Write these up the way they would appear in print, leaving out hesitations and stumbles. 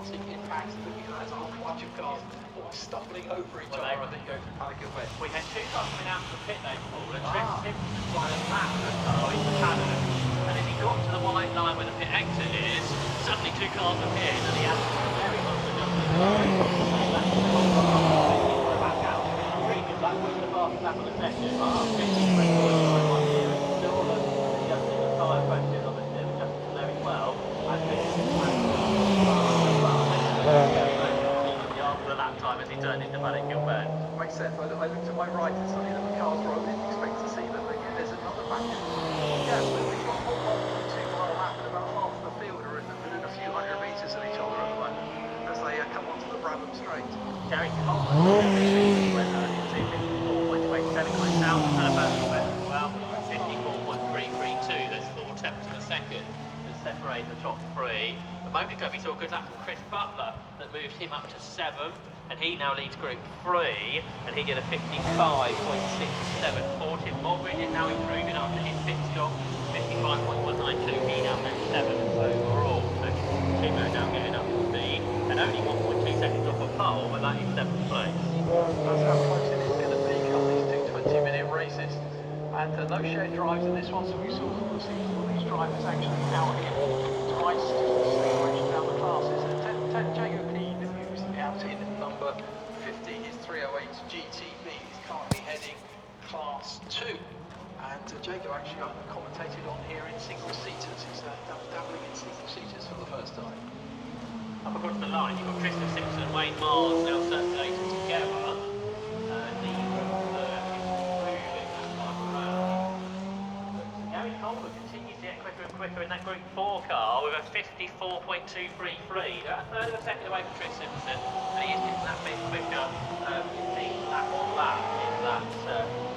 dramatic impact, looking at a whole bunch of cars all stumbling over each other. I think goes to panic a bit. We had two cars coming out from the pit lane, Paul, and Tristan tried to lap the car into Canada. And as he got to the white line where the pit exit is, suddenly two cars appeared and he had very much adjusted back out. That was the fastest lap of the session. 15 records here, and still adjusting the tyre pressures on the adjusted very well. And after the lap time as he turned into Paddock Gilbert. Makes sense. I looked to my right and suddenly the cars were, I didn't expect to see them. Again, there's another back end. Yeah, we've got 1.2 mile lap and about half the field are within a few hundred metres of each other at the moment as they come onto the Brabham Straight. Gary Coleman went early to 54.27 going down to Alabama as well. 54.332, that's 4 tenths of a second to separate the top three. A moment ago we saw a good lap from Chris Butler that moved him up to 7th, and he now leads Group 3, and he did a 55.674. Tim Mulgrew is now improving after his pit stop, 55.192, he now moves 7th overall. So Timo now getting up to speed, and only 1.2 seconds off a pole, but that is 7th place. That's how close it is to the peak on these two 20-minute races. And no shared drives in this one, so we saw all these drivers actually out here twice to distinguish down the classes. And Jago Keane, who's out in number 50, his 308 GTB, is currently heading Class 2. And Jago actually commentated on here in single-seaters. He's dabbling in single-seaters for the first time. Up across the line, you've got Tristan Simpson and Wayne Mars now circulating together. Gary Coleman continues to get quicker and quicker in that Group 4 car with a 54.233. A third of a second away from Tristan Simpson, and he is getting that bit quicker in lap on lap in that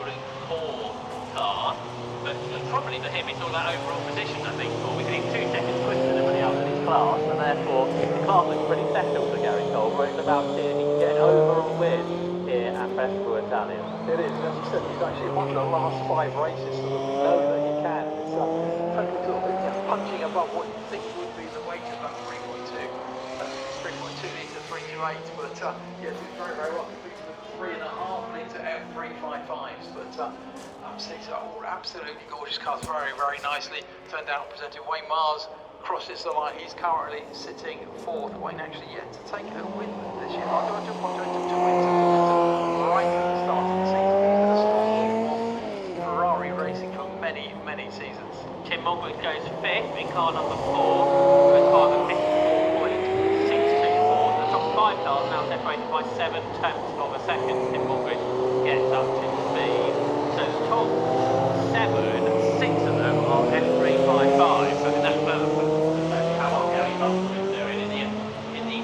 Group 4 car. But probably for him it's all about overall position, I think. We're getting 2 seconds quicker than everybody else in his class, and therefore the class looks pretty settled for Gary Coleman. It's about seeing if he can get an overall win here at Pescara Italia. It is, as you said, he's actually won the last 5 races, so that we know that he can. It's punching above what you think would be the weight of that 3.2. 3.2 litre 328, but yeah, doing very, very well. Completing the 3.5 litre F355s, but these are all absolutely gorgeous cars, very, very nicely turned out and presented. Wayne Mars crosses the line. He's currently sitting 4th. Wayne actually yet to take a win this year. I don't want to win right at the start of the season. He's been a strong Ferrari racing for many, many seasons. Tim Mulgrew goes 5th in car number 4 with a time of 54.624. The top 5 cars now separated by 7 tenths of a second. Tim Mulgrew gets up to speed. So the top 7, 6 of them are F355. So that's how long Gary Coleman is doing in the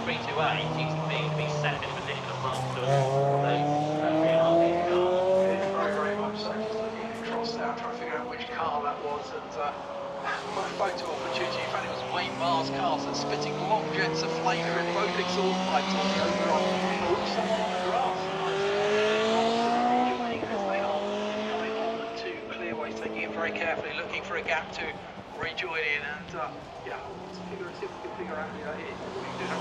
328. He's to be second position amongst those these cars. It is very, very much so. Just looking across now, trying to figure out which car that was, and my photo opportunity. In fact, it was Wayne Mars' cars that's spitting long jets of flame in both exhaust pipes on the overall. Oops, someone on the grass. Taking it very carefully, looking for a gap to rejoin in, and yeah, let's see if we can figure out who that is. We can do that.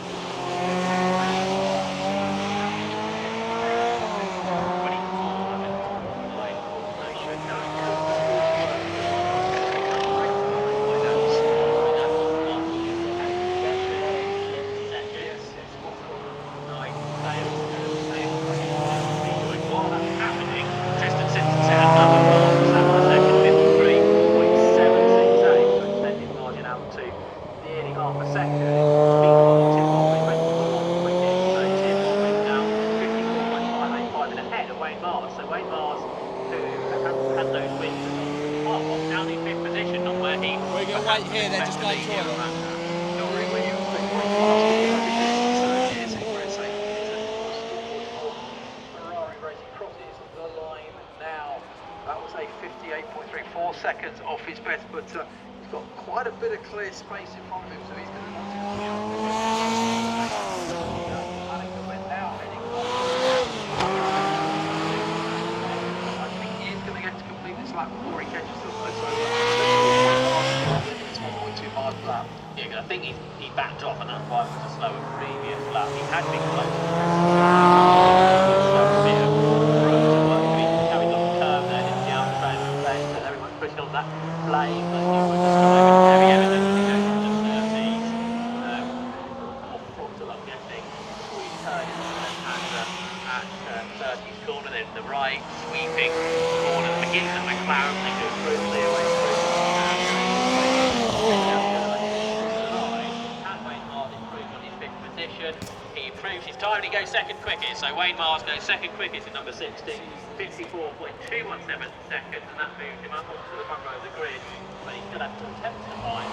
Right here, they're just like Ferrari racing crosses the line now. That was a 58.34 seconds off his best, but he's got quite a bit of clear space in front of him, so he's going to want to I think he is going to get to complete this lap before he catches them. 2 miles lap. Yeah, I think he backed off off, and that's why it was a slower previous lap. He had been close to the carried on the curve there, didn't he, out the fence, and everyone's pushing on that flame that you were describing very evidently going from the 30s, or frontal, I'm guessing, before you turn at 30s corner, then the right, sweeping corner, begins at McLaren, they go brutally away through. He improves his time and he goes second quickest. So Wayne Mars goes second quickest in number 60, 54.217 seconds, and that moves him up onto the front row of the grid. But he's still have 2 tenths to find.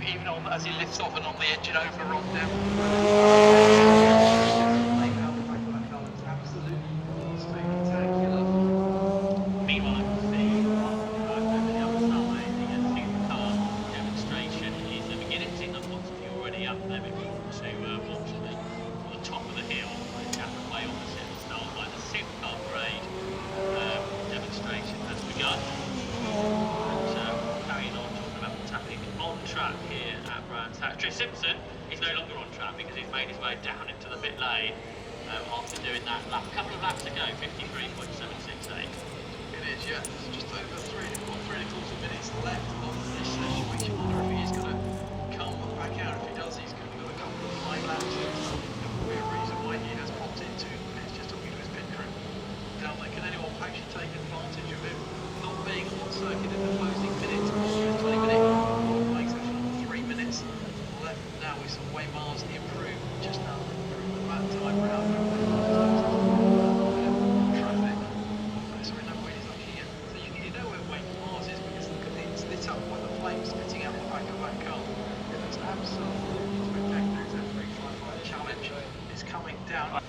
Even on as he lifts off and on the engine overrun down. Meanwhile, I can see on the other side, the supercar demonstration is beginning. See the lots of you already up there to watch the top of the hill. Chat away on the set start by the supercar parade demonstration has begun. Carrying on, talking about what's happening on track here at Brands Hatch. Simpson is no longer on track because he's made his way down into the pit lane after doing that lap a couple of laps ago, 53.768. It is, yeah. It's just over 3.25 minutes left of this session, which I wonder if he is going to come back out. If he does, he's going to do a couple of high laps. There's no real reason why he has popped into it's just talking to his pit crew. Down there, can anyone actually take advantage of him not being on circuit in the closing minutes? 20-minute legs actually 3 minutes left now. We saw Wayne Mars improve just now from that time round. Traffic. Sorry, no way he's looking at. So you know where Wayne Mars is because look at it, it's lit up by the flames spitting out the back of that car. It looks absolutely spectacular. That 355 challenge is coming down.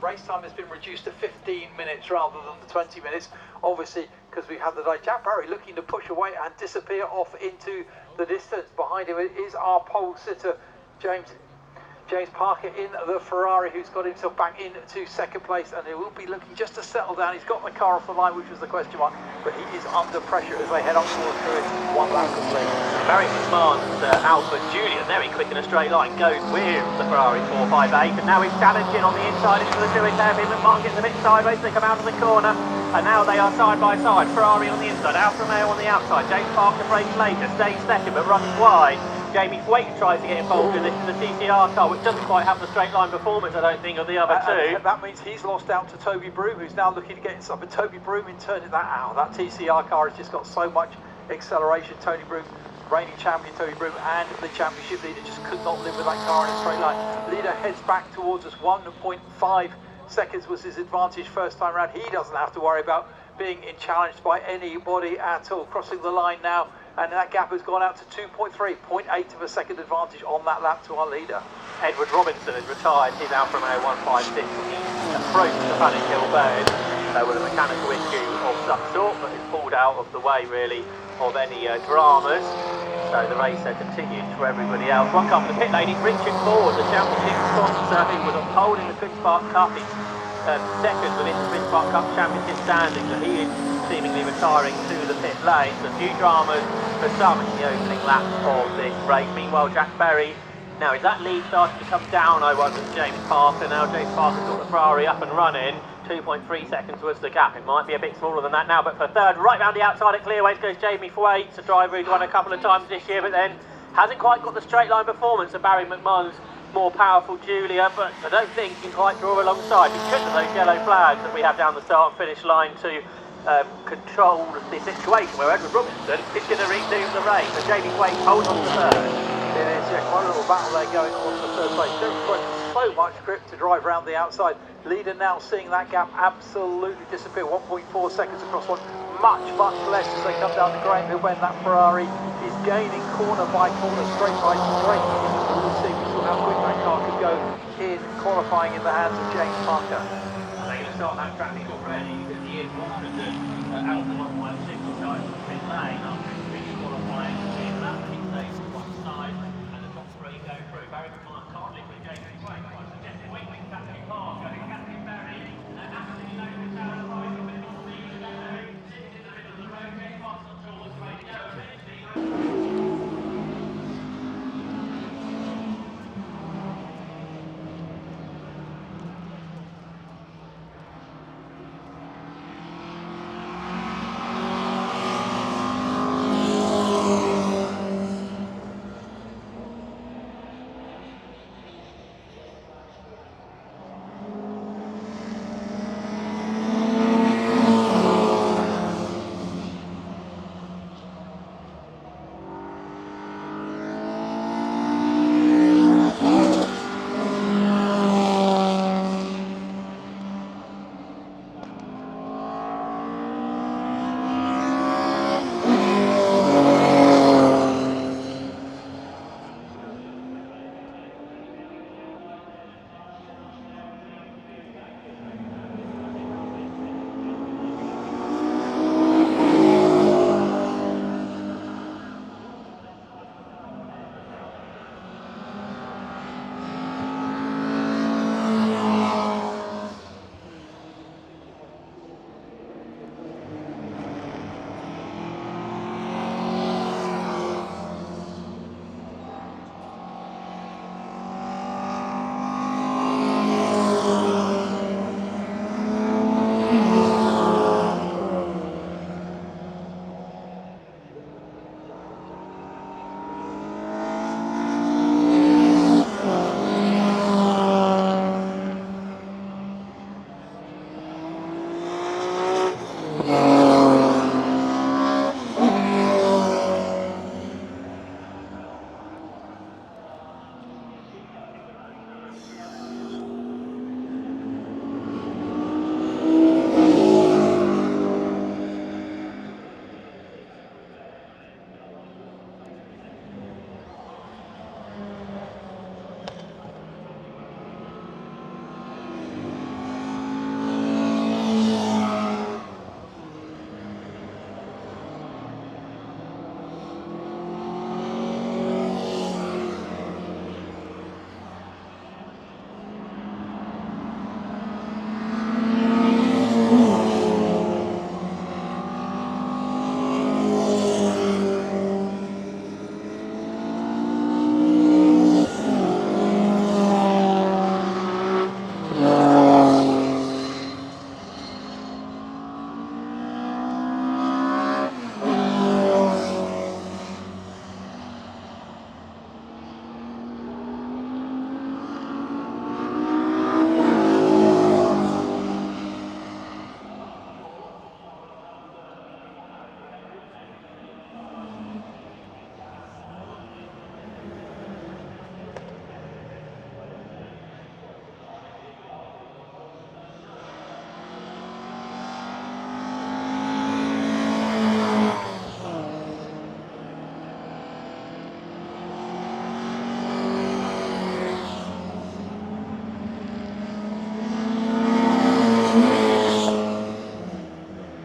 Race time has been reduced to 15 minutes rather than the 20 minutes, obviously because we have the Jack Barry looking to push away and disappear off into the distance. Behind him is our pole sitter, James James Parker in the Ferrari, who's got himself back into second place, and he will be looking just to settle down. He's got the car off the line, which was the question mark, but he is under pressure as they head up towards Lewis. 1 lap complete. Barry McMahon's Alpha Julian, very quick in a straight line, goes with the Ferrari 458, and now he's challenging on the inside into the Lewis hairpin. McMahon gets a bit sideways, they come out of the corner, and now they are side by side. Ferrari on the inside, Alfa Romeo on the outside. James Parker brakes later, stays second, but runs wide. Jamie Thwaite tries to get involved in this in the TCR car, which doesn't quite have the straight line performance, I don't think, of the other two. And that means he's lost out to Toby Broom, who's now looking to get inside. But Toby Broom in turning that out. That TCR car has just got so much acceleration. Tony Broom, reigning champion Tony Broom, and the championship leader just could not live with that car in a straight line. Leader heads back towards us. 1.5 seconds was his advantage first time round. He doesn't have to worry about being challenged by anybody at all. Crossing the line now, and that gap has gone out to 2.3, 0.8 of a second advantage on that lap to our leader. Edward Robinson has retired his Alfa Romeo 156. He approached the Panic Hill Bend with a mechanical issue of some sort, but has pulled out of the way really of any dramas. So the race continues for everybody else. One car for the pit lane is Richard Ford, the championship sponsor, who was on pole in the Twin Spark Cup. He's second within the Twin Spark Cup championship standings, so he is seemingly retiring to the pit lane. So a few dramas for some in the opening lap of this race. Meanwhile, Jack Berry, now is that lead starting to come down? I was with James Parker. Now James Parker's got the Ferrari up and running. 2.3 seconds was the gap. It might be a bit smaller than that now, but for third, right round the outside at Clearways goes Jamie Thwaite, a driver who's won a couple of times this year, but then hasn't quite got the straight line performance of Barry McMahon's more powerful Julia, but I don't think he can quite draw alongside because of those yellow flags that we have down the start and finish line to control the situation where Edward Robinson is going to resume the race. So Jamie Thwaite holds on to third. It is, yeah, quite a little battle there going on for third place. There's so much grip to drive around the outside. Leader now seeing that gap absolutely disappear. 1.4 seconds across one. Much less as they come down the Graham Hill Bend. That Ferrari is gaining corner by corner, straight by straight. We'll see how quick that car could go in qualifying in the hands of James Parker. They're going to start that traffic already because he is wanted to Alpha 156 guys in the pit lane after really qualifying in that pit stage to one side and the top three go through. Barry McMahon can't live with Jamie Thwaite. I suggest waiting Captain Parker, Captain Barry, absolutely no return right in the middle of the sitting in the middle of the road, getting past the tools, ready to go finish. Yeah.